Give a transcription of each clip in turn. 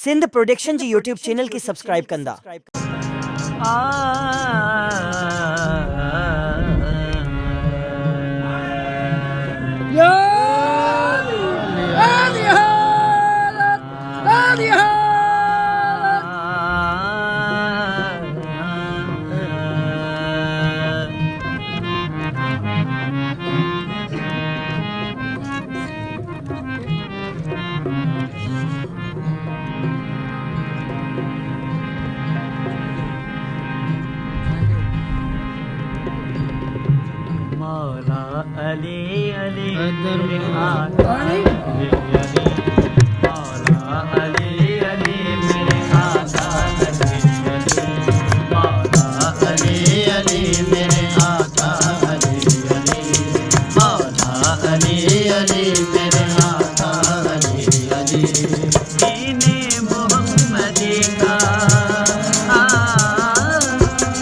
Sindh production जी YouTube channel की subscribe कंदा। मौला अली अली मेरे आका अली अली, मौला अली अली मेरे आका अली अली, मौला अली अली मेरे आका अली अली, मौला अली अली मेरे आका अली अली। दीने मोहम्मदी का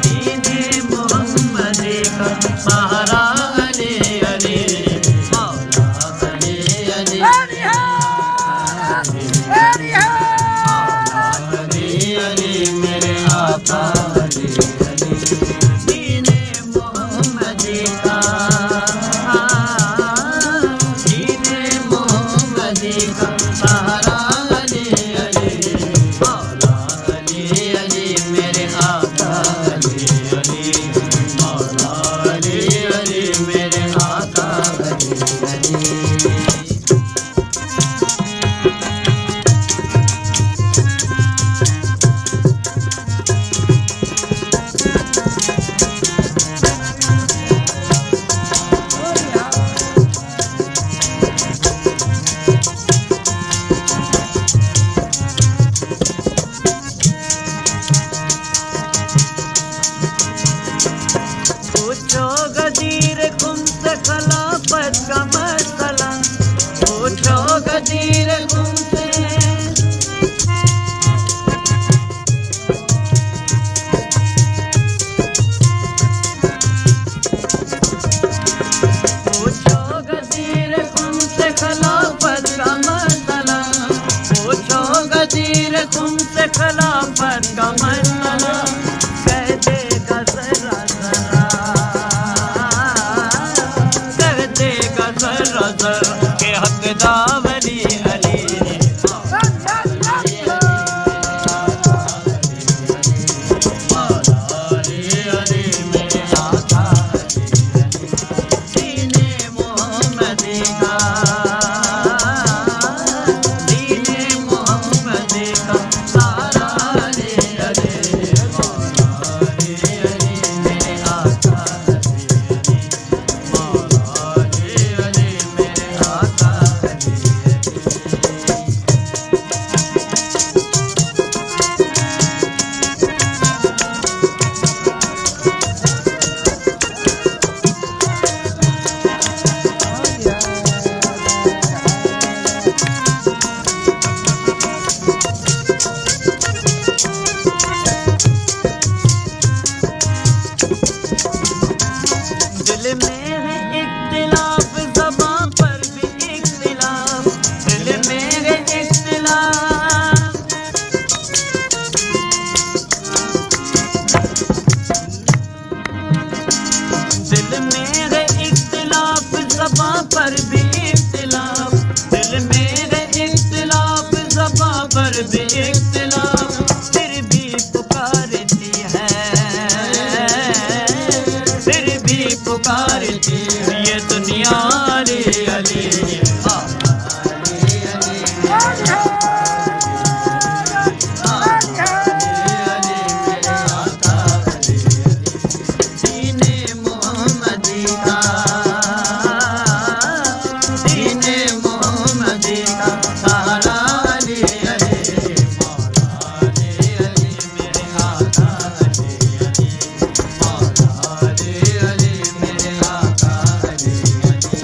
दीने मोहम्मदी का सहारा अली अली, मौला अली अली, मौला अली अली मेरे आका अली अली। दीने मोहम्मदी का दीने मोहम्मदी का सहारा अली अली, मौला अली अली मेरे आका अली अली, मौला अली अली मेरे आका अली अली। पूछो गदीर तुमसे खिलाफत का मसला, पूछो गदीर तुमसे, पूछो गदीर तुमसे खिलाफत का मसला, पूछो गदीर तुमसे खिलाफत का मसला, कह देगा जरा जरा, कह देगा जरा जरा के हकदार अली अली, मौला अली अली मेरे आका अली अली। दीने मोहम्मदी का दीने मोहम्मदी का सहारा अली अली, मौला अली अली मेरे आका अली अली, मौला अली अली मेरे आका अली अली। दिल में है इख्तिलाफ ज़बान पर भी इख्तिलाफ, दिल में है इख्तिलाफ, दिल में है इख्तिलाफ ज़बान पर भी इख्तिलाफ, दिल में है इख्तिलाफ ज़बान पर भी इख्तिलाफ, फिर भी पुकारती है, फिर भी पुकारती है ये दुनिया अली अली, मौला अली अली, मौला अली मेरे आका अली अली। दीने मोहम्मदी का दीने मोहम्मदी का सहारा अली अली, मौला अली अली मेरे आका अली अली, मौला अली अली मेरे आका अली अली।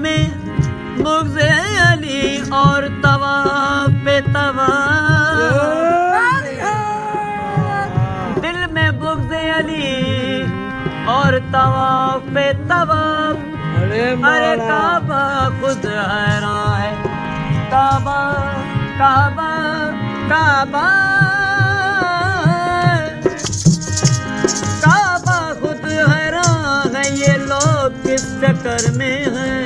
में बुग़्ज़ अली और तवाफ़ पे तवाफ़, दिल में बुग़्ज़ अली और तवाफ़ पे तवाफ़। अरे काबा खुद हैरान है, काबा काबा काबा काबा खुद हैरान है, ये लोग किस चक्कर में हैं।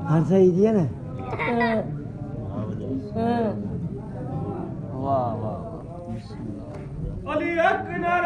हाँ सही दिया ना। वाह वाह अली अकबर